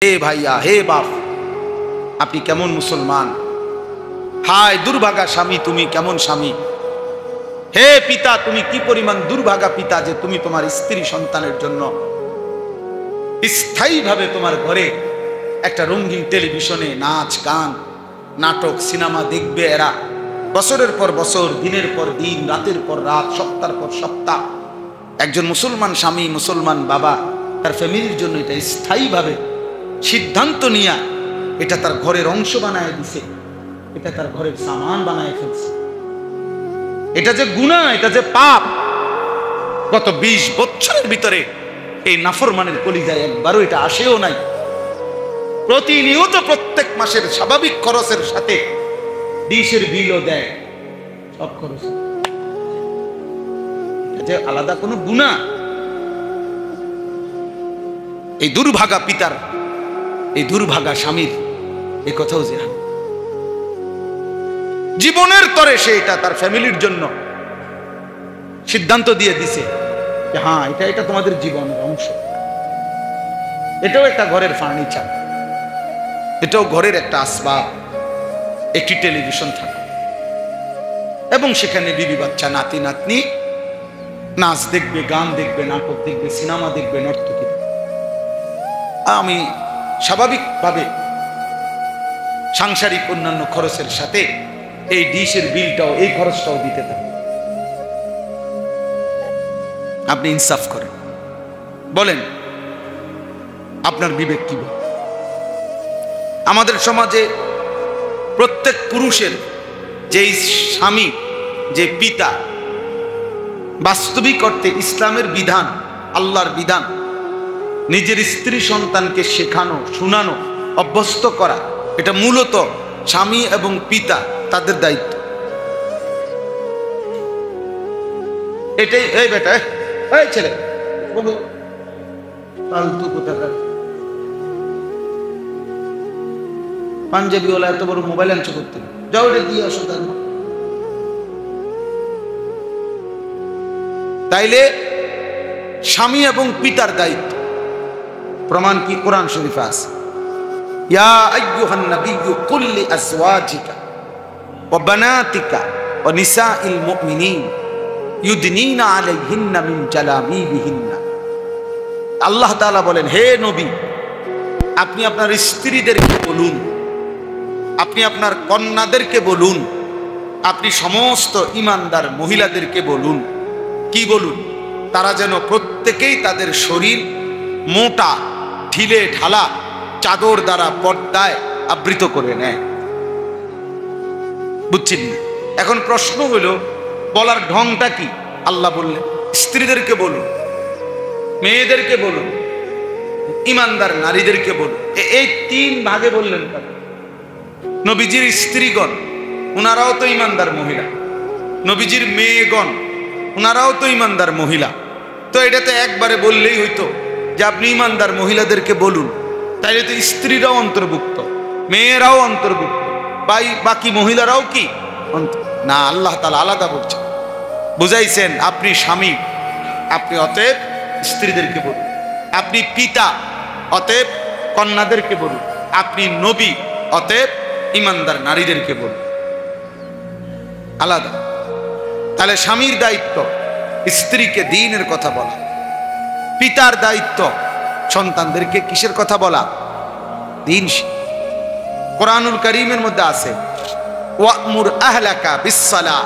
হে ভাইয়া, হে বাপ, আপনি কেমন মুসলমান? হায় দুর্ভাগা স্বামী, তুমি কেমন স্বামী? হে পিতা, তুমি কি পরিমাণ দুর্ভাগা পিতা যে তুমি তোমার স্ত্রী সন্তানের জন্য স্থায়ীভাবে তোমার ঘরে একটা রঙিন টেলিভিশনে নাচ গান নাটক সিনেমা দেখবে। এরা বছরের পর বছর, দিনের পর দিন, রাতের পর রাত, সপ্তাহের পর সপ্তাহ। একজন মুসলমান স্বামী, মুসলমান বাবা তার ফ্যামিলির জন্য এটা স্থায়ীভাবে সিদ্ধান্ত নিয়ে এটা তার ঘরের অংশ বানায় দিছে, এটা তার ঘরের সামান বানায় ফেলছে। এটা যে গুনাহ, এটা যে পাপ, গত 20 বছরের ভিতরে এই নাফরমানের কলিজায় একবারও এটা আসেও নাই। প্রতিনিয়ত প্রত্যেক মাসের স্বাভাবিক খরচের সাথে ডিশের বিলও দেয়, সব খরচ। এটা যে আলাদা কোনো গুনাহ। এই দুর্ভাগা পিতার, এই দুর্ভাগা স্বামীর এই কথাও যে জীবনের তরে সে এটা তার ফ্যামিলির জন্য সিদ্ধান্ত দিয়ে দিছে যে হ্যাঁ, এটা এটা তোমাদের জীবনের অংশ। এটাও একটা ঘরের ফার্নিচার, এটাও ঘরের একটা আসবাব, একটি টেলিভিশন থাকে এবং সেখানে বিবি বাচ্চা নাতি নাতনি নাচ দেখবে, গান দেখবে, নাটক দেখবে, সিনেমা দেখবে, নর্তকী। আমি স্বাভাবিকভাবে সাংসারিক অন্যান্য খরচের সাথে এই ডিশের বিলটাও, এই খরচটাও দিতে থাকবে। আপনি ইনসাফ করেন, বলেন আপনার বিবেক কি বলে? আমাদের সমাজে প্রত্যেক পুরুষের যেই স্বামী, যে পিতা, বাস্তবিক অর্থে ইসলামের বিধান, আল্লাহর বিধান, নিজের স্ত্রী সন্তানকে শেখানো, শোনানো, অভ্যস্ত করা, এটা মূলত স্বামী এবং পিতা তাদের দায়িত্ব। এটাই। এই বেটা, এই ছেলে, ফালতু কোথাকার পাঞ্জাবিওয়ালা এত বড় মোবাইল আনছে করতে, যাও এটা দিয়ে আসো। তাইলে স্বামী এবং পিতার দায়িত্ব প্রমাণ কি? কোরআন শরীফে আছে, ইয়া আইয়ুহান নাবিয়্যু কুল লিআজওয়াজিকা ওয়া বানাতিকা ওয়া নিসাইল মুমিনিন ইউদনিনা আলাইহিন্না মিন জালাবিবিহিন্না। আল্লাহ তাআলা বলেন, হে নবী, আপনি আপনার স্ত্রীদেরকে বলুন, আপনি আপনার কন্যাদেরকে বলুন, আপনি সমস্ত ঈমানদার মহিলাদেরকে বলুন। কি বলুন? তারা যেন প্রত্যেকেই তাদের শরীর মোটা ঢিলে ঢালা চাদর দ্বারা পর্দায় আবৃত করে নেয়। বুঝছেন? এখন প্রশ্ন হইল, বলার ঢংটা কি? আল্লাহ বললেন স্ত্রীদেরকে বলুন, মেয়েদেরকে বলুন, ঈমানদার নারীদেরকে বলুন। এই 3 ভাগে বললেন কেন? নবীজির স্ত্রীগণ, ওনারাও তো ঈমানদার মহিলা, নবীজির মেয়েগণ, ওনারাও তো ঈমানদার মহিলা। তো এটা তো একবারে বললেই হইতো যে আপনি ঈমানদার মহিলাদেরকে বলুন, তাইলে তো স্ত্রীরাও অন্তর্ভুক্ত, মেয়েরাও অন্তর্ভুক্ত, বাকি মহিলারাও কি না? আল্লাহ তাআলা আলাদা বলছেন, বুঝাইছেন আপনি স্বামী, আপনি অতএব স্ত্রীদেরকে বলুন, আপনি পিতা, অতএব কন্যাদেরকে বলুন, আপনি নবী, অতএব ঈমানদার নারীদেরকে বলুন। আলাদা। তাহলে স্বামীর দায়িত্ব স্ত্রীকে দ্বীনের কথা বলা, পিতার দায়িত্ব সন্তানদেরকে কিসের কথা বলা? দ্বীন। কোরআনুল কারীমের মধ্যে আছে, ওয়া'মুর আহলাকা বিসসালাহ,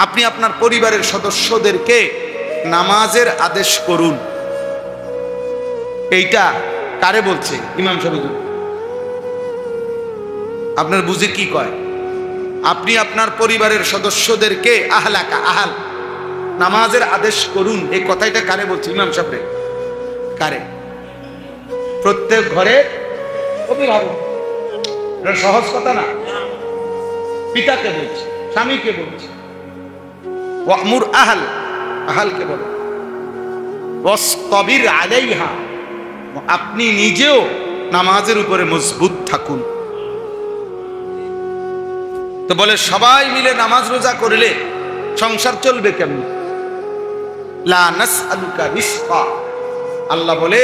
আপনি আপনার পরিবারের সদস্যদেরকে নামাজের আদেশ করুন। এইটা কারে বলছে? ইমাম সাহেব। আপনার বুঝে কি কয়? আপনি আপনার পরিবারের সদস্যদেরকে আহলাকা, আহাল, নামাজের আদেশ করুন। এই কথাটা কারে বলছে? ইমাম সাহেব। কারে? প্রত্যেক ঘরে অভিভাবক। এটা সহজ কথা না। পিতাকে বলছে, স্বামীকে বলছে। ওয়া'মুর আহল, আহলকে বলে। ওয়াসতাবির আলাইহা, আপনি নিজেও নামাজের উপরে মজবুত থাকুন। তো বলে সবাই মিলে নামাজ রোজা করলে সংসার চলবে কেমন? লা নাসআলুকা রিজকা, আল্লাহ বলে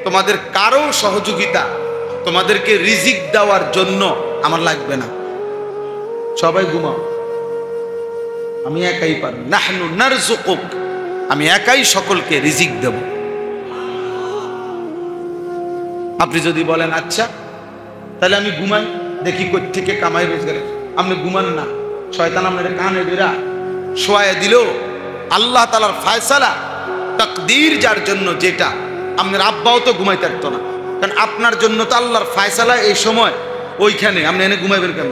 তোমাদের কারো সহযোগিতা তোমাদেরকে রিজিক দেওয়ার জন্য আমার লাগবে না, সবাই ঘুমাও, আমি একাই পারব। নাহনু নারযুকুক, আমি একাই সকলকে রিজিক দেব। আপনি যদি বলেন আচ্ছা তাহলে আমি ঘুমাই, দেখি কই থেকে কামাই রোজগার, আপনি ঘুমান না, শয়তান আপনার কানে বেরা শোয়ায় দিল। আল্লাহ তাআলার ফয়সালা তাকদীর যার জন্য, যেটা আপনার আব্বাও তো ঘুমাইতে পারতো না, কারণ আপনার জন্য তো আল্লাহর ফয়সালা এই সময় ওইখানে, আপনি এনে ঘুমাইবেন কেন?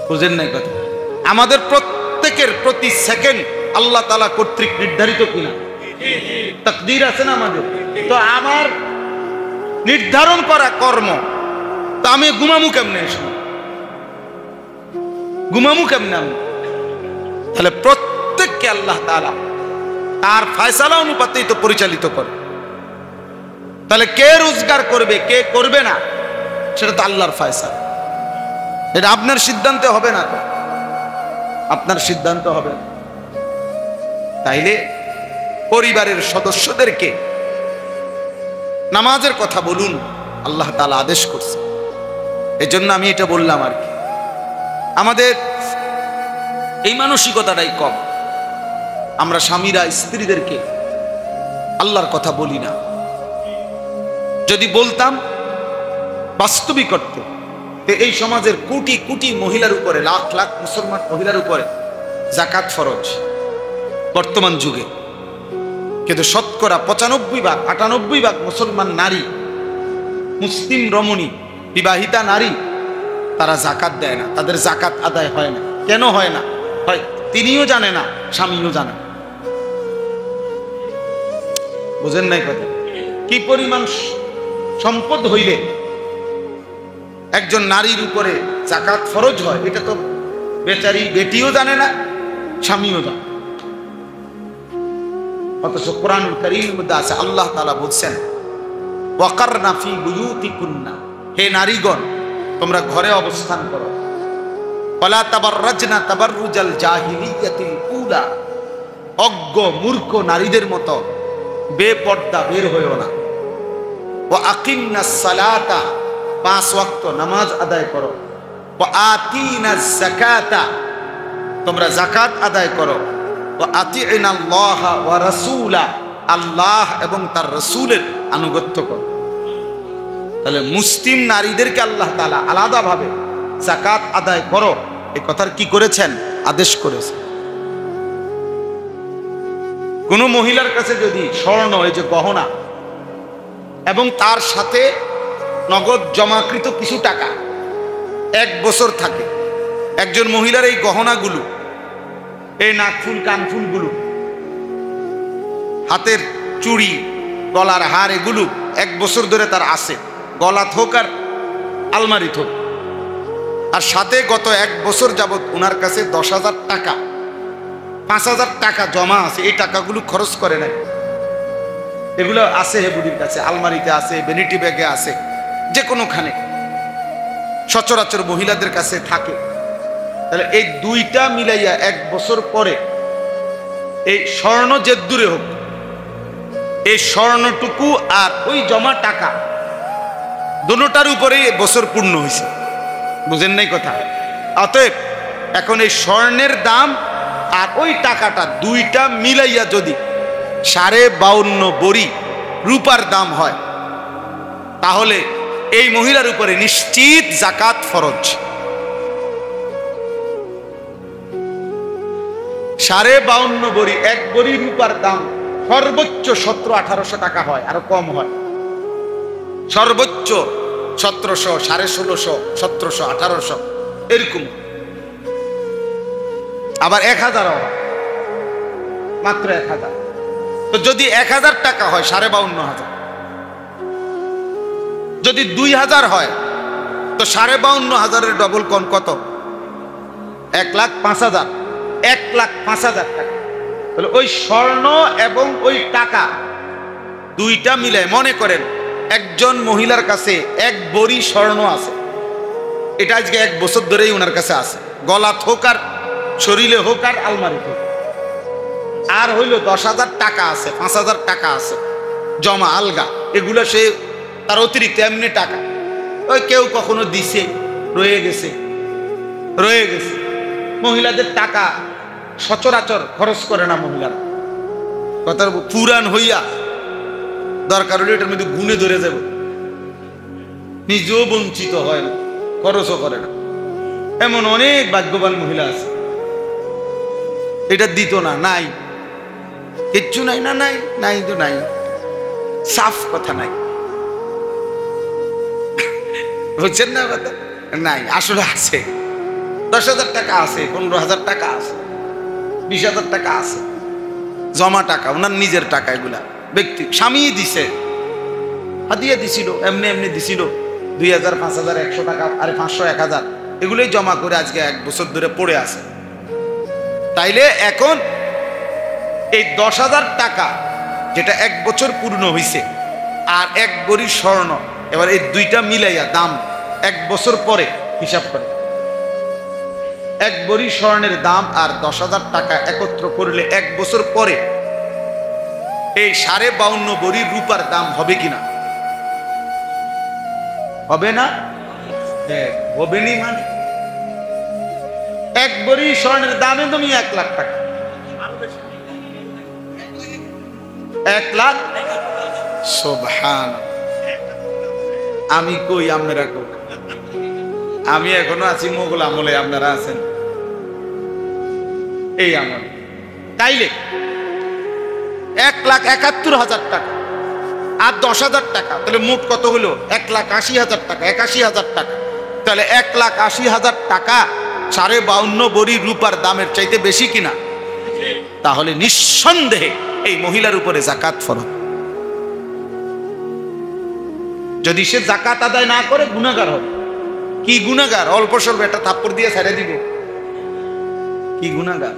বুঝেন নাই কথা? আমাদের প্রত্যেকের প্রতি সেকেন্ড আল্লাহ তাআলা কর্তৃক নির্ধারিত কিনা? তাকদীর আছে না আমাদের? তো আমার নির্ধারণ করা কর্ম, তো আমি ঘুমামু কেমনে? এই সময় ঘুমামু কেমনে আমি? তাহলে প্রত্যেককে আল্লাহ তাআলা তার ফয়সালা অনুপাতেই তো পরিচালিত করে। তাহলে কে রোজগার করবে কে করবে না সেটা তো আল্লাহর ফয়সালা, এটা আপনার সিদ্ধান্তে হবে না, তো আপনার সিদ্ধান্ত হবে না। তাইলে পরিবারের সদস্যদেরকে নামাজের কথা বলুন, আল্লাহ তাআলা আদেশ করছে। এজন্য আমি এটা বললাম আর কি, আমাদের এই মানসিকতাটাই কম। আমরা স্বামীরা স্ত্রীদেরকে আল্লাহর কথা বলি না। যদি বলতাম বাস্তবিক অর্থে, এই সমাজের কোটি কোটি মহিলার উপরে, লাখ লাখ মুসলমান মহিলার উপরে যাকাত ফরজ বর্তমান যুগে, কিন্তু শতকরা 95 ভাগ 98 ভাগ মুসলমান নারী, মুসলিম রমণী, বিবাহিতা নারী, তারা যাকাত দেয় না, তাদের যাকাত আদায় হয় না। কেন হয় না? হয় তিনিও জানে না, স্বামীও জানে না। বুঝেন নাই কথা? কি পরিমাণ সম্পদ হইলে একজন নারীর উপরে যাকাত ফরজ হয়, এটা তো বেচারি বেটিও জানে না, স্বামীও জানে। অথচ কোরআনুল কারীমের মধ্যে আছে, আল্লাহ তাআলা বলছেন ওয়াকারনা ফি বুয়ুতিকুন্না, হে নারীগণ তোমরা ঘরে অবস্থান করো, ওয়ালা তাবাররাজনা তাবাররুজাল জাহিলিয়াতিল উলা, অজ্ঞ মূর্খ নারীদের মতো বেপর্দা বের হইও না। ওয়া আকিমনাস সালাতা, 5 ওয়াক্ত নামাজ আদায় করো। ওয়া আতিনাজ যাকাতা, তোমরা যাকাত আদায় করো। ওয়া আতিনাল্লাহ ওয়া রাসূলা, আল্লাহ এবং তার রাসূলের আনুগত্য করো। তাহলে মুসলিম নারীদেরকে আল্লাহ তাআলা আলাদাভাবে যাকাত আদায় করো এই কথার কি করেছেন? আদেশ করেছেন। কোন মহিলার কাছে যদি স্বর্ণ, এই যে গহনা, এবং তার সাথে নগদ জমাকৃত কিছু টাকা 1 বছর থাকে, একজন মহিলার এই গহনাগুলো, এই নাকফুল কানফুলগুলো, হাতের চুড়ি, গলার হার, এগুলো 1 বছর ধরে তার আছে, গলাত হোক আর আলমারিত হোক, আর সাথে গত 1 বছর যাবৎ ওনার কাছে 10,000 টাকা 5,000 টাকা জমা আছে, এই টাকাগুলো খরচ করে নাই, এগুলো আছে হেবুডির কাছে, আলমারিতে আছে, ভ্যানিটি ব্যাগে আছে, যে কোনোখানে সচরাচর মহিলাদের কাছে থাকে। তাহলে এই দুইটা মিলাইয়া 1 বছর পরে এই স্বর্ণ যে দূরে হোক, এই স্বর্ণটুকু আর ওই জমা টাকা দুটোটার উপরেই বছর পূর্ণ হয়েছে। বুঝেন নাই কথা? অতএব এখন এই স্বর্ণের দাম আর ওই টাকাটা দুইটা মিলাইয়া যদি 52.5 বড়ি রূপার দাম হয়, তাহলে এই মহিলার উপরে নিশ্চিত যাকাত ফরজ। 52.5 বড়ি, 1 বড়ি রূপার দাম সর্বোচ্চ 1700-1800 টাকা হয়, আরো কম হয়, সর্বোচ্চ 1700, 1650, 1700, 1800 এরকম। আবার 1000 হয়, মাত্র 1000। তো যদি 1000 টাকা হয় 52,500, যদি 2000 হয় তো 52,500-এর ডবল কোন কত? 1,05,000, 1,05,000 টাকা। তাহলে ওই স্বর্ণ এবং ওই টাকা দুইটা মিলে, মনে করেন একজন মহিলার কাছে 1 বড়ি স্বর্ণ আছে, এটা আজকে 1 বছর ধরেই ওনার কাছে আছে, গলাত হোক আর শরীরে হোক আর আলমারিতে হোক, আর হইল 10,000 টাকা আছে, 5,000 টাকা আছে, জমা আলগা, এগুলো সে তার অতিরিক্ত এমনি টাকা, ওই কেউ কখনো দিছে রয়ে গেছে। মহিলাদের টাকা সচরাচর খরচ করে না মহিলারা, কথা পুরান হইয়া দরকার হলে এটার মধ্যে গুণে ধরে যাব, নিজেও বঞ্চিত হয় না, খরচও করে না। এমন অনেক ভাগ্যবান মহিলা আছে, এটা দিত না, নাই কিচ্ছু নাই, না নাই নাই তো নাই, সাফ কথা নাই, বুঝছেন না কথা? নাই, আসলে আছে। 10,000 টাকা আছে, 15,000 টাকা আছে, 20,000 টাকা আছে, জমা টাকা, ওনার নিজের টাকা, এগুলা ব্যক্তি স্বামী দিছে, হাদিয়া দিছিল, এমনি এমনি দিছিল 2,000, 5,000, 100 টাকা, আরে 500, 1,000, এগুলোই জমা করে আজকে 1 বছর ধরে পড়ে আছে। তাইলে এখন এই 10,000 টাকা যেটা 1 বছর পূর্ণ হয়েছে আর 1 ভরি স্বর্ণ, এবার এই দুইটা মিলাইয়া দাম 1 বছর পরে হিসাব করে, 1 ভরি স্বর্ণের দাম আর 10,000 টাকা একত্র করলে 1 বছর পরে এই 52.5 ভরি রূপার দাম হবে কিনা? হবে না? হবে নি, মানে 1 ভরি স্বর্ণের দামে তুমি 1 লাখ টাকা, 1 লাখ। সুবহান, আমি কই আপনারা কই, আমি এখনো আছি মোগল আমলে, আপনারা আছেন এই আমলে। তাইলে 1,71,000 টাকা আর 10,000 টাকা, তাহলে মোট কত হলো? 1,80,000 টাকা, 81,000 টাকা। তাহলে 1,80,000 টাকা 52.5 ভরি রূপার দামের চাইতে বেশি কিনা? তাহলে নিঃসন্দেহে এই মহিলার উপরে যাকাত ফরজ। যদি সে যাকাত আদায় না করে গুনাহগার হবে। কি গুনাহগার? অল্প স্বল্প একটা থাপ্পড় দিয়ে ছেড়ে দিব, কি গুনাহগার?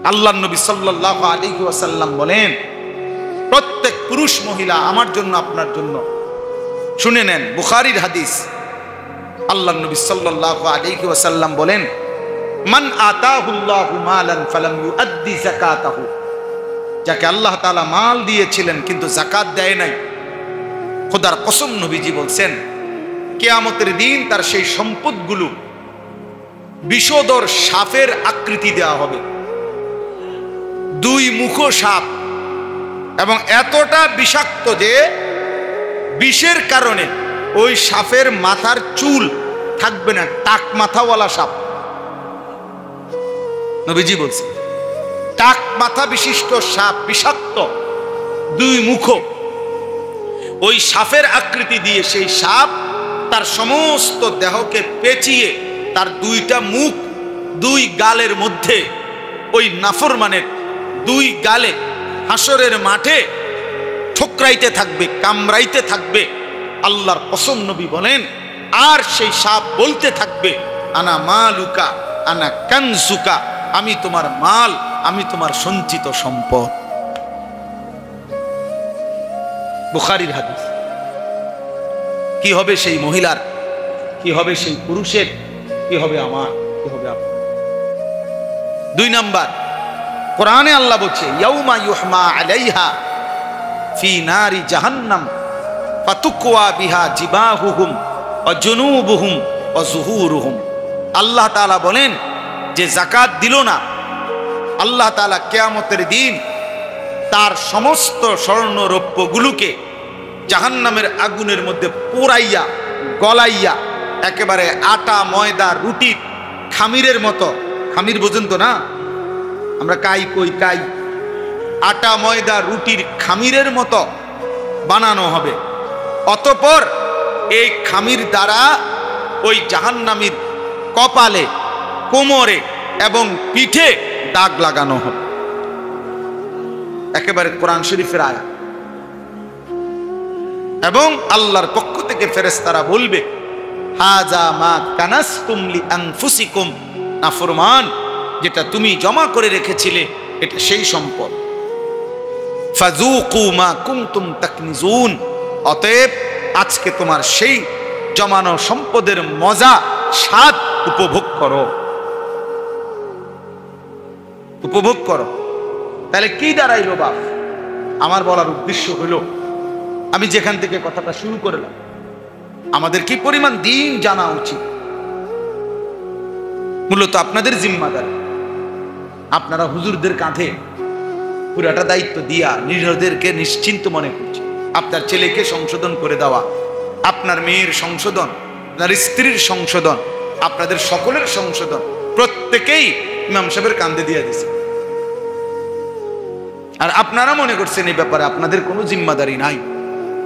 আল্লাহর নবী সাল্লাল্লাহু আলাইহি ওয়াসাল্লাম বলেন, প্রত্যেক পুরুষ মহিলা আমার জন্য, আপনার জন্য, শুনে নেন, বুখারীর হাদিস, আল্লাহর নবী সাল্লাল্লাহু আলাইহি ওয়াসাল্লাম বলেন, মান আতাহুল্লাহু মালান ফালাম ইউআদ্দি যাকাতাহু, যাকে আল্লাহ তাআলা মাল দিয়েছিলেন কিন্তু যাকাত দেয় নাই, খোদার কসম নবীজি বলছেন কিয়ামতের দিন তার সেই সম্পদগুলো বিষধর সাপের আকৃতি দেওয়া হবে, 2 মুখ সাপ, এবং এতটা বিষাক্ত যে বিষের কারণে ওই সাপের মাথার চুল থাকবে না, টাক মাথাওয়ালা সাপ। নবীজি বলছে টাক মাথা বিশিষ্ট সাপ, বিষাক্ত, 2 মুখ, ওই সাপের আকৃতি দিয়ে সেই সাপ তার সমস্ত দেহকে পেঁচিয়ে তার 2টা মুখ 2 গালের মধ্যে, ওই নাফরমানের 2 গালে হাসরের মাঠে ঠোকরাইতে থাকবে, কামড়াইতে থাকবে। আল্লাহর কসম নবী বলেন, আর সেই সাপ বলতে থাকবে, আনা মালুকা আনা কানসুকা, আমি তোমার মাল, আমি তোমার সঞ্চিত সম্পদ। বুখারীর হাদিস। কি হবে সেই মহিলার, কি হবে সেই পুরুষের, কি হবে আমার, কি হবে আপনার? 2 নাম্বার, কোরআনে আল্লাহ বলছে, ইয়াউমা ইউহমা আলাইহা ফি নারি জাহান্নাম ফাতুকওয়া বিহা জিবাহুহুম ওয়া জুনুবুহুম ওয়া যুহুরুহুম। আল্লাহ তাআলা বলেন, যে যাকাত দিল না, আল্লাহ তাআলা কিয়ামতের দিন তার সমস্ত স্বর্ণ রৌপ্যগুলোকে জাহান্নামের আগুনের মধ্যে পোড়াইয়া গলাইয়া একেবারে আটা ময়দা রুটির খামিরের মতো, খামির বোঝেন তো না, আমরা কাই কই কাই, আটা ময়দা রুটির খামিরের মতো বানানো হবে। অতঃপর এই খামির দ্বারা ওই জাহান্নামীর কপালে, কোমরে এবং পিঠে দাগ লাগানো হবে। একেবারে কোরআন শরীফের আয়াত। এবং আল্লাহর পক্ষ থেকে ফেরেশতারা বলবে, হাজা মা কানাসতুম লিআনফুসিকুম, নাফরমান, যেটা তুমি জমা করে রেখেছিলে এটা সেই সম্পদ। ফাযুকু মা কুনতুম তাকনিজুন, অতএব আজকে তোমার সেই জমানো সম্পদের মজা, স্বাদ উপভোগ করো, উপভোগ করো। তাহলে কি দাঁড়াইলো বাপ? আমার বলার উদ্দেশ্য হলো আমি যেখান থেকে কথাটা শুরু করলাম, আমাদের কি পরিমাণ দিন জানা উচিত। মূলত আপনাদের জিম্মাদার, আপনারা হুজুরদের কাঁধে পুরাটা দায়িত্ব দিয়া নিজেদেরকে নিশ্চিন্ত মনে করছে। আপনার ছেলেকে সংশোধন করে দেওয়া, আপনার মেয়ের সংশোধন, আপনার স্ত্রীর সংশোধন, আপনাদের সকলের সংশোধন প্রত্যেকেই ইমাম সাহেবের কাঁধে দিয়ে দিছে। আর আপনারা মনে করছেন এই ব্যাপারে আপনাদের কোনো জিম্মাদারি নাই,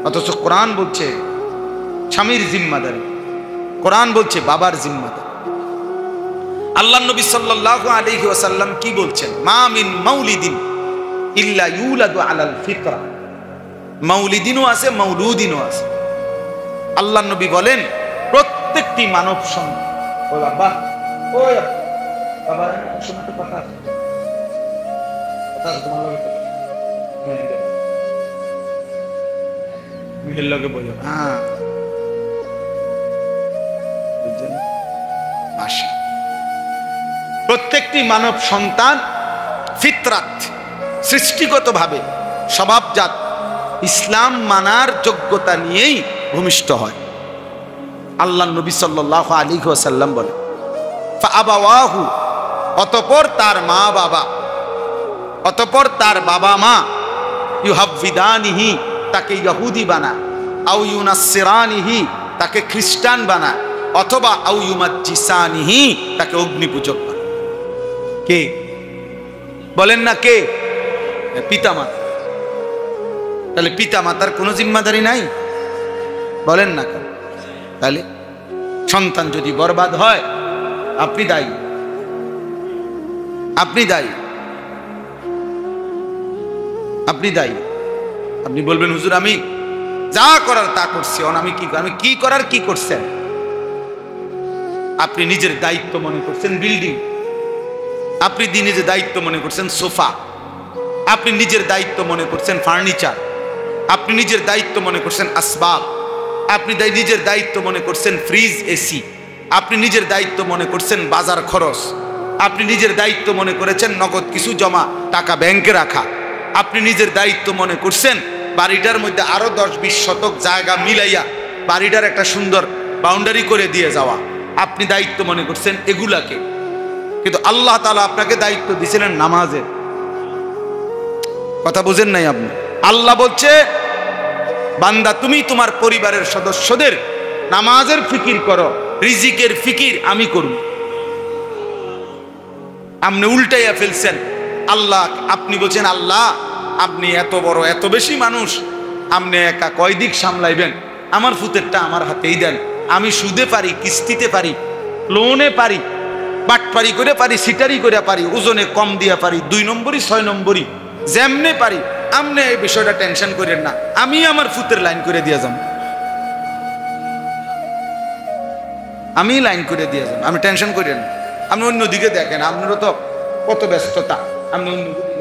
অথচ কোরআন বলছে স্বামীর জিম্মাদারি, কোরআন বলছে বাবার জিম্মাদারি। আল্লাহ নবী সাল্লাল্লাহু আলাইহি ওয়াসাল্লাম কি বলছেন? মা মিন মাউলিদিন ইল্লা ইউলাদু আলাল ফিতরা। মাউলিদিনও আছে, মাউলুদিনও আছে। আল্লাহ নবী বলেন প্রত্যেকটি মানব সন্তান, ও বাবা, ও বাবা, শোনাতে কথা আছে, কথা আছে তোমার লগে, মিহির লগে বলো। হ্যাঁ, বুঝছেন? আশা প্রত্যেকটি মানব সন্তান ফিতরাত, সৃষ্টিগতভাবে স্বভাবজাত ইসলাম মানার যোগ্যতা নিয়েই ভূমিষ্ঠ হয়। আল্লাহ নবী সাল্লাল্লাহু আলাইহি ওয়াসাল্লাম বলেন ফাআবাওয়াহু, অতঃপর তার মা বাবা, অতঃপর তার বাবা মা ইউহাব্বিদানিহি, তাকে ইহুদি বানায়, আও ইউনাসসিরানিহি, তাকে খ্রিস্টান বানায়, অথবা আও ইউমাজ্জিসানিহি, তাকে অগ্নিপূজক বানায়। কে বলেন না? কে? পিতামাতা। তাহলে পিতামাতার কোনো জিম্মাদারি নাই? বলেন না কেন? তাহলে সন্তান যদি বরবাদ হয় আপনি দায়ী, আপনি দায়ী, আপনি দায়ী। আপনি বলবেন হুজুর আমি যা করার তা করছি, আমি কি করার কি করছেন? আপনি নিজের দায়িত্ব মনে করছেন বিল্ডিং, আপনি নিজের দায়িত্ব মনে করছেন সোফা, আপনি নিজের দায়িত্ব মনে করছেন ফার্নিচার, আপনি নিজের দায়িত্ব মনে করছেন আসবাব, আপনি নিজের দায়িত্ব মনে করছেন ফ্রিজ, এসি, আপনি নিজের দায়িত্ব মনে করছেন বাজার খরচ, আপনি নিজের দায়িত্ব মনে করেছেন নগদ কিছু জমা টাকা ব্যাংকে রাখা, আপনি নিজের দায়িত্ব মনে করছেন বাড়িটার মধ্যে আরো 10-20 শতক জায়গা মিলাইয়া বাড়িটার একটা সুন্দর বাউন্ডারি করে দিয়ে যাওয়া, আপনি দায়িত্ব মনে করছেন এগুলাকে। কিন্তু আল্লাহ তাআলা আপনাকে দায়িত্ব দিয়েছিলেন নামাজের। কথা বুঝেন নাই আপনি? আল্লাহ বলছে বান্দা তুমি তোমার পরিবারের সদস্যদের নামাজের ফিকির করো, রিজিকের ফিকির আমি করব। আপনি উল্টাইয়া ফেলছেন। আল্লাহ, আপনি বলছেন আল্লাহ আপনি এত বড় এত বেশি মানুষ, আপনি একা কয় দিক সামলাইবেন? আমার ফুতেরটা আমার হাতেই দেন, আমি সুদে পারি, কিস্তিতে পারি, লোনে পারি, বাটপারি করে পারি, সিটারি করে পারি, ওজনে কম দিয়া পারি, 2 নম্বরই 6 নম্বরই যেমনে পারি। আপনি এই বিষয়টা টেনশন করেন না, আমি আমার ফুতের লাইন করে দিয়ে যাব, আমি লাইন করে দিয়ে যাব, আমি টেনশন করেন না। আপনি অন্যদিকে দেখেন, আপনারও তো কত ব্যস্ততা, আপনি অন্যদিকে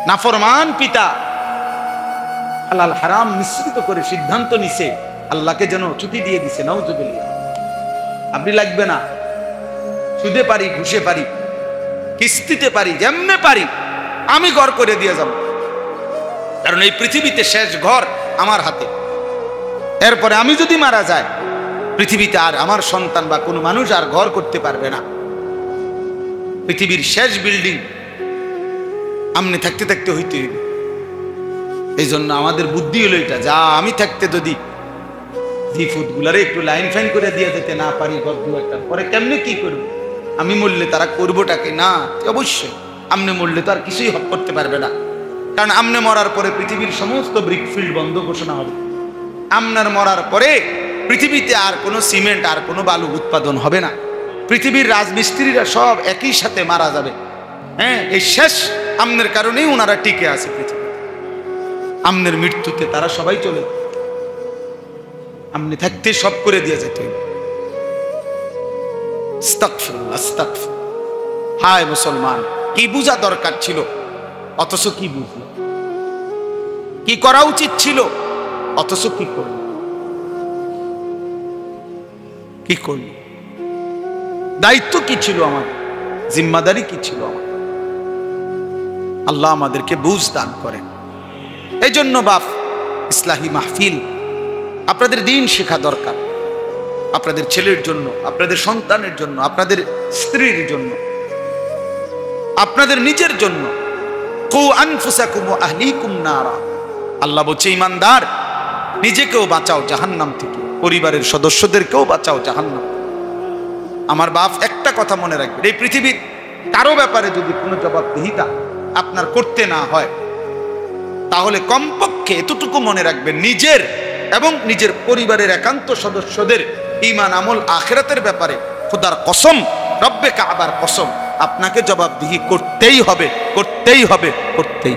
নাফরমান পিতা হালাল হারাম মিশ্রিত করে সিদ্ধান্ত নিছে, আল্লাহকে যেন ছুটি দিয়ে দিছে। নাউজুবিল্লাহ। আপনি লাগবে না, সুদে পারি, ঘুষে পারি, কিস্তিতে পারি, যেমনে পারি আমি ঘর করে দিয়ে যাব, কারণ এই পৃথিবীতে শেষ ঘর আমার হাতে। এরপরে আমি যদি মারা যাই পৃথিবীতে আর আমার সন্তান বা কোনো মানুষ আর ঘর করতে পারবে না। পৃথিবীর শেষ বিল্ডিং আমনে থাকতে থাকতে হইতে হইবে। এই জন্য আমাদের বুদ্ধি হলো এটা, যা আমি থাকতে যদি ফুটগুলারে একটু লাইন ফাইন করে দিয়ে যেতে না পারি ঘর দু একটা, পরে কেমনে কি করবো? আমি মরলে তারা করবোটাকে না? অবশ্যই আমনে মরলে তো আর কিছুই করতে পারবে না, কারণ আমনে মরার পরে পৃথিবীর সমস্ত ব্রিকফিল্ড বন্ধ ঘোষণা হবে। আপনার মরার পরে পৃথিবীতে আর কোনো সিমেন্ট আর কোনো বালু উৎপাদন হবে না। পৃথিবীর রাজমিস্ত্রিরা সব একই সাথে মারা যাবে। হ্যাঁ, এই শেষ আমনের কারণেই ওনারা টিকে আছে পৃথিবী। আমনের মৃত্যুতে তারা সবাই চলে, আমনে থাকতে সব করে দিয়ে যেতে। হায় মুসলমান, কি বুঝা দরকার ছিল অথচ কি বুঝলো, কি করা উচিত ছিল অথচ কি করল, কি করল? দায়িত্ব কি ছিল আমার, জিম্মাদারি কি ছিল আমার? আল্লাহ আমাদেরকে বুঝ দান করেন। এই জন্য বাপ, ইসলাহি মাহফিল, আপনাদের দিন শেখা দরকার, আপনাদের ছেলের জন্য, আপনাদের সন্তানের জন্য, আপনাদের স্ত্রীর জন্য, আপনাদের নিজের জন্য। কু আনফুসাকুম ওয়া আহলিকুম নারা। আল্লাহ বলছে, ঈমানদার, নিজেকেও বাঁচাও জাহান্নাম থেকে, পরিবারের সদস্যদেরকেও বাঁচাও জাহান্নাম। আমার বাপ, একটা কথা মনে রাখবেন, এই পৃথিবীর কারো ব্যাপারে যদি কোনো জবাবদিহিতা আপনার করতে না হয়, তাহলে কমপক্ষে এতটুকু মনে রাখবেন, নিজের এবং নিজের পরিবারের একান্ত সদস্যদের ঈমান, আমল, আখিরাতের ব্যাপারে খোদার কসম, রব্বে কাবার কসম, আপনাকে জবাবদিহি করতেই হবে, করতেই হবে, করতেই।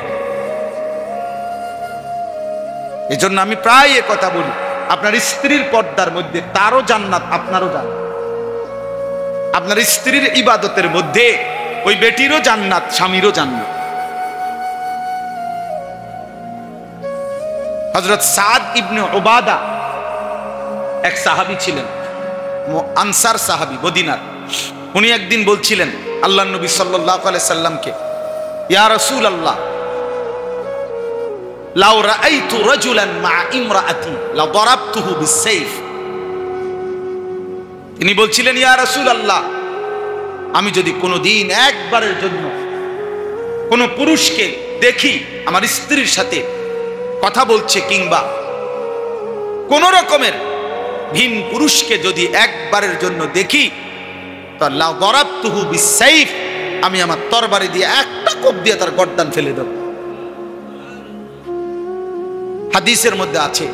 এজন্য আমি প্রায় এ কথা বলি, আপনার স্ত্রীর পর্দার মধ্যে তারও জান্নাত, আপনারও জান্নাত। আপনার স্ত্রীর ইবাদতের মধ্যে ওই বেটিরও জান্নাত, স্বামীরও জান্নাত। হযরত সাদ ইবনে উবাদা এক সাহাবী ছিলেন, আনসার সাহাবী, মদিনার। উনি একদিন বলছিলেন আল্লাহর নবী সাল্লাল্লাহু আলাইহি সাল্লামকে, ইয়া রাসূলুল্লাহ, লাউ রাআইতু রাজুলান মা ইমরাআতি লা দারাবতুহু বিসাইফ। তিনি বলছিলেন, ইয়া রাসূলুল্লাহ, আমি যদি কোনোদিন একবারের জন্য কোনো পুরুষকে দেখি আমার স্ত্রীর সাথে কথা বলছে, কিংবা কোন রকমের ভিন পুরুষকে যদি একবারের জন্য দেখি, তো লা দারাবতুহু বিসাইফ, আমি আমার তরবারি দিয়ে একটা কোপ দিয়ে তার গর্দান ফেলে দেব। হাদিসের মধ্যে আছে,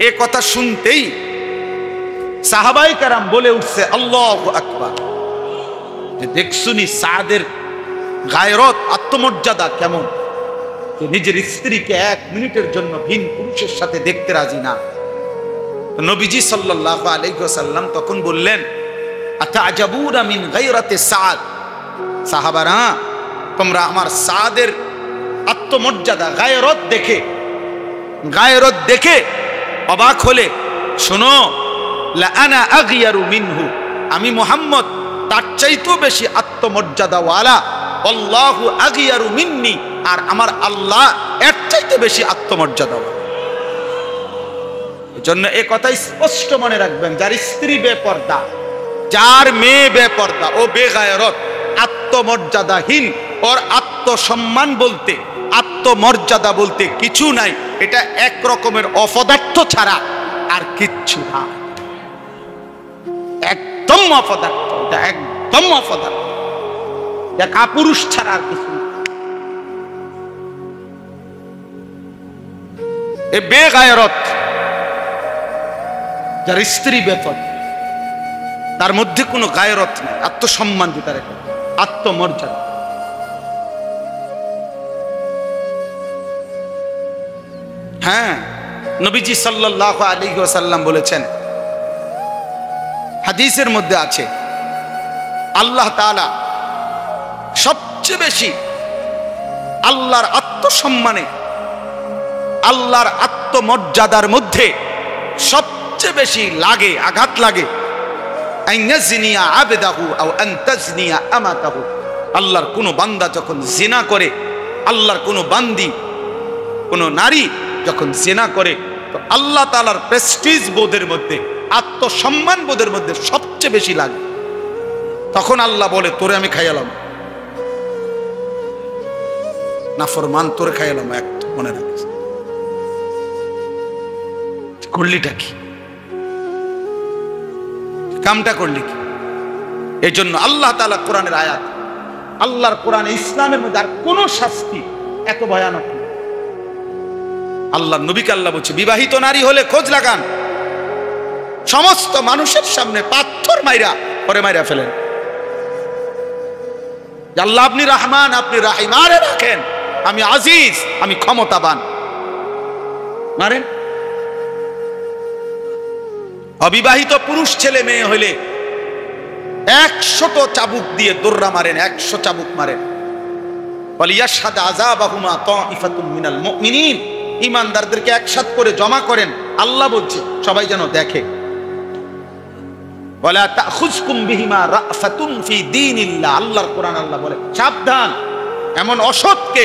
এ কথা শুনতেই সাহাবায়ে কেরাম বলে উঠছে, আল্লাহু আকবার। যে দেখছুনি সাদের গায়রত, আত্মমর্যাদা কেমন, যে নিজের স্ত্রীকে এক মিনিটের জন্য ভিন পুরুষের সাথে দেখতে রাজি না। নবীজি সাল্লাল্লাহু আলাইহি ওয়াসাল্লাম তখন বললেন, আতাআজাবুনা মিন গায়রাতি সাদ। সাহাবারা, তোমরা আমার সাদের আত্মমর্যাদা, গায়রত দেখে অবাক হলে, শোনো, লা আনা আগিয়ারু মিনহু, আমি মুহাম্মদ তার চাইতেও বেশি আত্মমর্যাদাওয়ালা, আল্লাহু আগিয়ারু মিন্নি, আর আমার আল্লাহ এর চাইতে বেশি আত্মমর্যাদাওয়ালা। এজন্য এই কথা স্পষ্ট মনে রাখবেন, যার স্ত্রী বেপর্দা, যার মেয়ে বেপর্দা, ও বেগায়রত, আত্মমর্যাদাহীন, ওর আত্মসম্মান বলতে, আত্মমর্যাদা বলতে কিছু নাই। এটা এক রকমের অপদার্থ ছাড়া আর কিচ্ছু না, একদম অপদার্থ, এটা একদম অপদার্থ, এটা কাপুরুষ ছাড়া আর কিছু না। এ বেগায়রত, যার স্ত্রী বেপর্দা, তার মধ্যে কোনো গায়রত নেই, আত্মসম্মান যেটা রেখে, আত্মমর্যাদা। হ্যাঁ, নবীজি সাল্লাল্লাহু আলাইহি ওয়াসাল্লাম বলেছেন, হাদিসের মধ্যে আছে, আল্লাহ তাআলা সবচেয়ে বেশি আল্লাহর আত্মসম্মানে, আল্লাহর আত্মমর্যাদার মধ্যে সবচেয়ে বেশি লাগে, আঘাত লাগে, আইয়াজনিয়া আবদাহু আও আনতাজনিয়া আমাতাহু। আল্লাহর কোন বান্দা যখন জিনা করে, আল্লাহর কোন বান্দি, কোন নারী যখন জিনা করে, তো আল্লাহ তাআলার প্রেস্টিজ বোধের মধ্যে, আত্মসম্মান বোধের মধ্যে সবচেয়ে বেশি লাগে। তখন আল্লাহ বলে, তোরে আমি খাইয়ালাম, নাফরমান, তোরে খাইয়ালাম। এক মনে রাখিস, করলিটা কি, কামটা করলি কি? এই জন্য আল্লাহ তাআলা কোরআনের আয়াত, আল্লাহর কোরআনে, ইসলামের মধ্যে আর কোন শাস্তি এত ভয়ানক না। আল্লাহ নবীকে আল্লাহ বলছে, বিবাহিত নারী হলে খোঁজ লাগান, সমস্ত মানুষের সামনে পাথর মাইরা পরে মাইরা ফেলেন। আল্লাহ, আপনি রহমান, আপনি রাহিম, আরে রাখেন, আমি আজিজ, আমি ক্ষমতাবান, মারেন। অবিবাহিত পুরুষ ছেলে মেয়ে হইলে 100 চাবুক দিয়ে দৌড়া মারেন, 100 চাবুক মারেন। ওয়ালিয়াশহাদ আযাবাহুমা তাইফাতুম মিনাল মুমিনিন, ঈমানদারদেরকে একসাথে করে জমা করেন। আল্লাহ বলছে সবাই যেন দেখে। ওয়ালা তাখুযকুম বিহিমা রাফাতুন ফি দীনিল্লাহ, আল্লাহর কোরআন আল্লাহ বলে সাবধান, এমন অসৎকে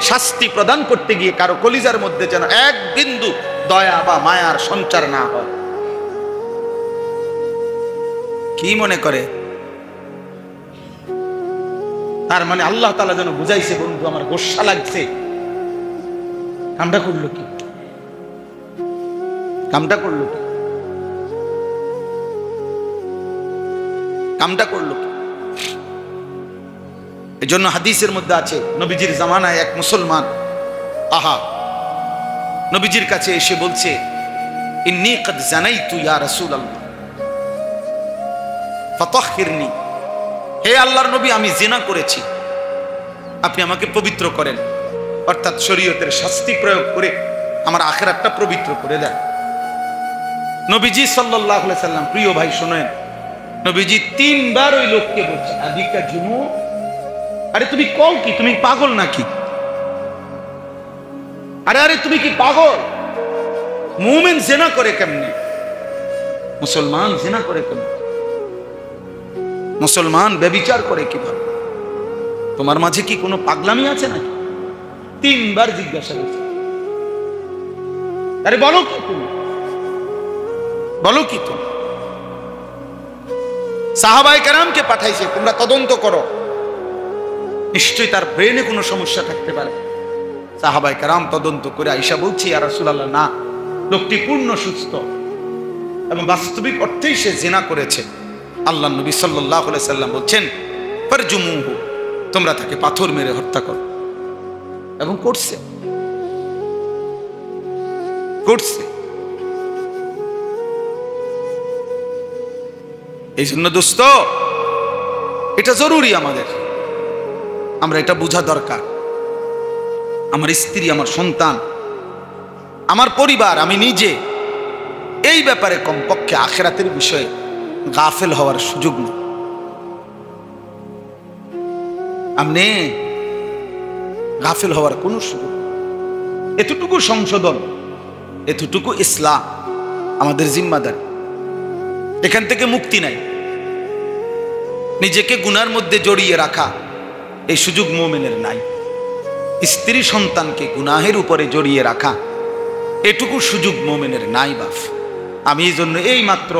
শাস্তি প্রদান করতে গিয়ে কারো কলিজার মধ্যে যেন এক বিন্দু দয়া বা মায়ার সঞ্চার না হয়। কি মনে করে? তার মানে আল্লাহ তাআলা যেন বুঝাইছে, বন্ধু আমার গোসা লাগছে, কামটা করলো কি? কামটা করলো কি? কামটা করলো কি? এই জন্য হাদিসের মধ্যে আছে, নবীজির জামানায় এক মুসলমান নবীজির কাছে এসে বলছে, ইন্নী কদ জানাইতু ইয়া রাসূলুল্লাহ ফাতাহহিরনি, হে আল্লাহর নবী আমি জিনা করেছি, আপনি আমাকে পবিত্র করেন। অর্থাৎ শরীয়তের শাস্তি প্রয়োগ করে আমার আখিরাতটা পবিত্র করে দেন। নবীজি সাল্লাল্লাহু আলাইহি সাল্লাম, প্রিয় ভাই শুনেন, নবীজি 3 বার ওই লোককে বলছেন, আদিকা জুনু, আরে তুমি কও কি? তুমি পাগল নাকি? আরে তুমি কি পাগল? মুমিন জিনা করে কেমনে? মুসলমান জিনা করে কেমনে? মুসলমান ব্যভিচার করে কিভাবে? তোমার মাঝে কি কোনো পাগলামি আছে নাকি? 3 বার জিজ্ঞাসা করছে। আরে বলো কি তুমি? বলো কি তুমি? সাহাবায়ে কেরামকে পাঠাইছে, তোমরা তদন্ত করো, নিশ্চয়ই তার ব্রেনে কোনো সমস্যা থাকতে পারে। সাহাবায়ে কেরাম তদন্ত করে আয়েশা বলছে, ইয়া রাসূলুল্লাহ, না, লোকটি পূর্ণ সুস্থ এবং বাস্তবিক অর্থেই সে জিনা করেছে। আল্লাহর নবী সাল্লাল্লাহু আলাইহি সাল্লাম বলছেন, ফারজুমুহু, তোমরা তাকে পাথর মেরে হত্যা করো। এবং করছে। এই জন্য দোস্ত, এটা জরুরি আমাদের, আমরা এটা বোঝা দরকার। আমার স্ত্রী, আমার সন্তান, আমার পরিবার, আমি নিজে এই ব্যাপারে কমপক্ষে আখিরাতের বিষয়ে গাফেল হওয়ার সুযোগ নেই। আমনে গাফেল হওয়ার কোনো সুযোগ নেই। এতটুকু সংশোধন, এতটুকু ইসলাম আমাদের জিম্মাদারি। এখান থেকে মুক্তি নাই। নিজেকে গুনার মধ্যে জড়িয়ে রাখা এই সুযোগ মুমিনের নাই। স্ত্রী সন্তানকে গুনাহের উপরে জড়িয়ে রাখা এটুকু সুযোগ মুমিনের নাই বাপ। আমি এই জন্য এই মাত্র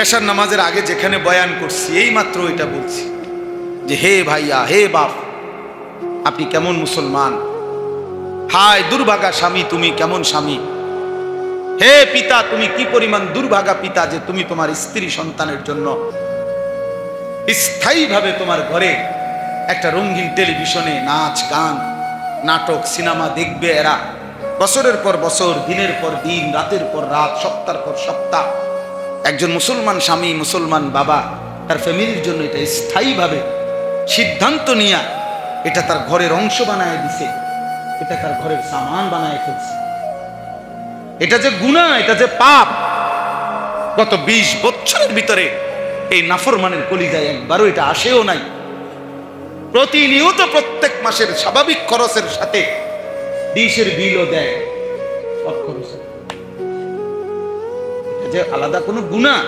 এশার নামাজের আগে যেখানে বয়ান করছি, এই মাত্র এটা বলছি যে হে ভাইয়া, হে বাপ, আপনি কেমন মুসলমান? হায় দুর্ভাগা স্বামী, তুমি কেমন স্বামী? হে পিতা, তুমি কি পরিমাণ দুর্ভাগা পিতা যে তুমি তোমার স্ত্রী সন্তানের জন্য স্থায়ীভাবে তোমার ঘরে একটা রঙিন টেলিভিশনে নাচ গান নাটক সিনেমা দেখবে। এরা বছরের পর বছর, দিনের পর দিন, রাতের পর রাত, সপ্তাহের পর সপ্তাহ। একজন মুসলমান স্বামী, মুসলমান বাবা তার ফ্যামিলির জন্য এটা স্থায়ীভাবে সিদ্ধান্ত নিয়ে এটা তার ঘরের অংশ বানায় দিছে, এটা তার ঘরের সামান বানায় ফেলছে। এটা যে গুনাহ, এটা যে পাপ, গত 20 বছরের ভিতরে এই নাফরমানের কলিজায় একবারও এটা আসেও নাই। প্রতিনিয়ত প্রত্যেক মাসের স্বাভাবিক খরচের সাথে ডিশের বিলও দেয়, সব খরচ। এটা যে আলাদা কোনো গুনাহ।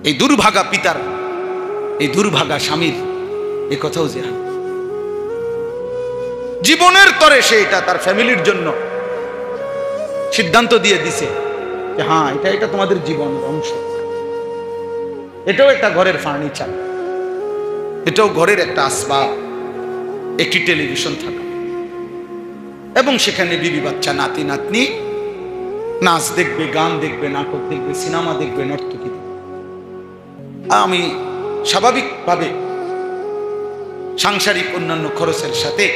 এই দুর্ভাগা পিতার, এই দুর্ভাগা স্বামীর এ কথাও যে জীবনের তরে সে এটা তার ফ্যামিলির জন্য সিদ্ধান্ত দিয়ে দিছে যে হ্যাঁ, এটা তোমাদের জীবনের অংশ। এটাও একটা ঘরের ফার্নিচার, এটাও ঘরের একটা আসবাব, একটি টেলিভিশন থাকা, এবং সেখানে বিবি বাচ্চা, নাতি নাতনি নাচ দেখবে, গান দেখবে, নাটক দেখবে, সিনেমা দেখবে, নর্তকী দেখবে। আমি স্বাভাবিকভাবে সাংসারিক অন্যান্য খরচের সাথে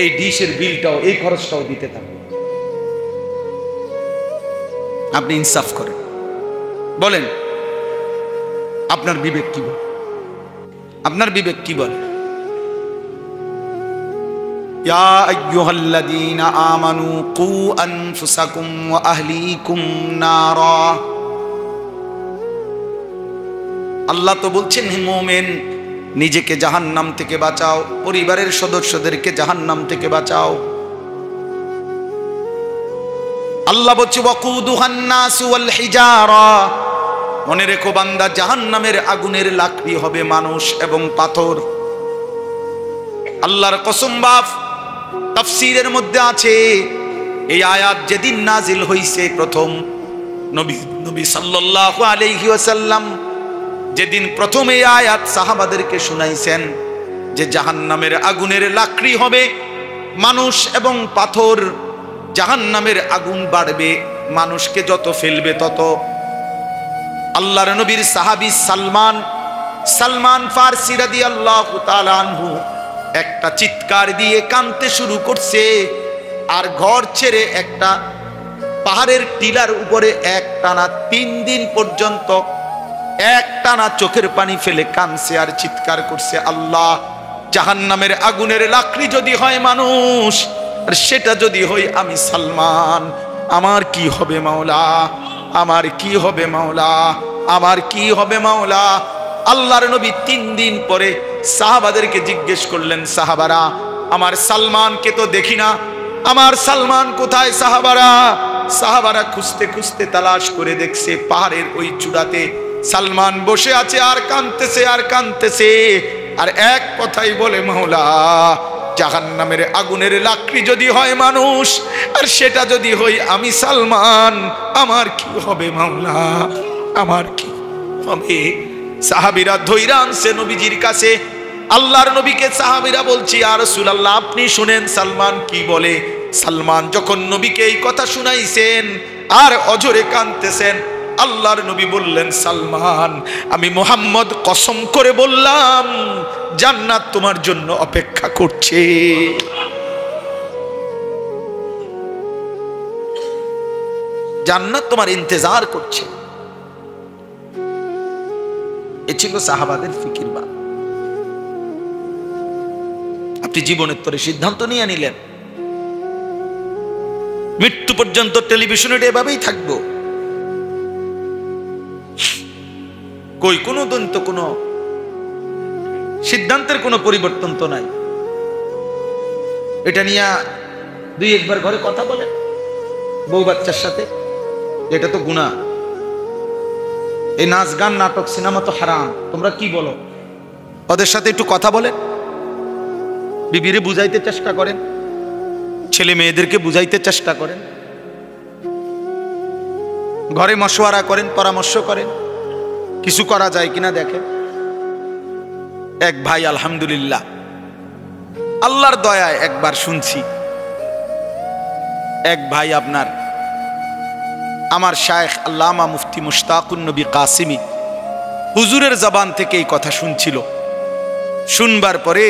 এই ডিশের বিলটাও, এই খরচটাও দিতে থাকবে। আপনি ইনসাফ করেন, বলেন আপনার বিবেক কি বলে? আপনার বিবেক কি বলে? ইয়া আইয়ুহাল্লাযীনা আমানু কু আনফুসাকুম ওয়া আহলিকুম নারা। আল্লাহ তো বলছেন, হে মুমিন, নিজেকে জাহান্নাম থেকে বাঁচাও, পরিবারের সদস্যদেরকে জাহান্নাম থেকে বাঁচাও। আল্লাহ বলছে ওয়াকুদুহান নাসু ওয়াল হিজারা, মনে রেখো বান্দা, জাহান্নামের আগুনের লাকড়ি হবে মানুষ এবং পাথর। আল্লাহর কসম বাপ, তাফসীরের মধ্যে আছে এই আয়াত যেদিন নাজিল হইছে প্রথম, নবী সাল্লাল্লাহু আলাইহি ওয়াসাল্লাম যেদিন প্রথম এই আয়াত সাহাবাদেরকে শুনাইছেন যে জাহান্নামের আগুনের লাকড়ি হবে মানুষ এবং পাথর, জাহান্নামের আগুন বাড়বে, মানুষকে যত ফেলবে তত। আল্লাহর নবীর সাহাবী সালমান ফারসি রাদিয়াল্লাহু তাআলা আনহু একটা চিৎকার দিয়ে কাঁদতে শুরু করছে, আর ঘর ছেড়ে একটা পাহাড়ের টিলার উপরে একটানা 3 দিন পর্যন্ত একটানা চোখের পানি ফেলে কাঁদছে আর চিৎকার করছে, আল্লাহ, জাহান্নামের আগুনের লাকড়ি যদি হয় মানুষ, আর সেটা যদি হই আমি সালমান, আমার কি হবে মাওলা, আমার কি হবে মাওলা, আমার কি হবে মাওলা। আল্লাহর নবী 3 দিন পরে সাহাবাদেরকে জিজ্ঞেস করলেন, সাহাবারা, আমার সালমানকে তো দেখি না, আমার সালমান কোথায়? সাহাবারা খুঁজতে খুঁজতে তালাশ করে দেখছে পাহাড়ের ওই চূড়াতে সালমান বসে আছে আর কাঁদতেছে আর কাঁদতেছে, আর এক কথাই বলে, মাওলা, জাহান্নামের আগুনের লাকড়ি যদি হয় মানুষ, আর সেটা যদি হই আমি সালমান, আমার কি হবে মাওলা, আমার কি হবে। সাহাবীরা ধৈর্য আনছে নবীজির কাছে। আল্লাহর নবীকে সাহাবীরা বলছি, ইয়া রাসূলুল্লাহ, আপনি শুনেন সালমান কি বলে। সালমান যখন নবীকে এই কথা শুনাইছেন আর অঝরে কাঁদতেছেন, আল্লাহর নবী বললেন, সালমান, আমি মুহাম্মদ কসম করে বললাম, জান্নাত তোমার জন্য অপেক্ষা করছে। জান্নাত তোমার ইন্তজার করছে। এ ছিল সাহাবাদের ফিকির। বা আপনি জীবনের তরে সিদ্ধান্ত নিয়ে নিলেন, মৃত্যু পর্যন্ত টেলিভিশনে এভাবেই থাকবো, কই কোনো দিন তো কোনো সিদ্ধান্তের কোনো পরিবর্তন তো নাই। এটা নিয়ে 2-1 বার ঘরে কথা বলেন বউ বাচ্চার সাথে, এটা তো গুনাহ। এই নাচ গান নাটক সিনেমা তো হারাম, তোমরা কি বলো? ওদের সাথে একটু কথা বলেন, বিবিরে বুঝাইতে চেষ্টা করেন, ছেলে মেয়েদেরকে বুঝাইতে চেষ্টা করেন, ঘরে মশওয়ারা করেন, পরামর্শ করেন, কিছু করা যায় কিনা দেখেন। এক ভাই, আলহামদুলিল্লাহ, আল্লাহর দয়ায় একবার শুনছি, এক ভাই আপনার আমার শায়েখ আল্লামা মুফতি মুশতাকুন নবী কাসিমি হুজুরের জবান থেকে এই কথা শুনছিল। শুনবার পরে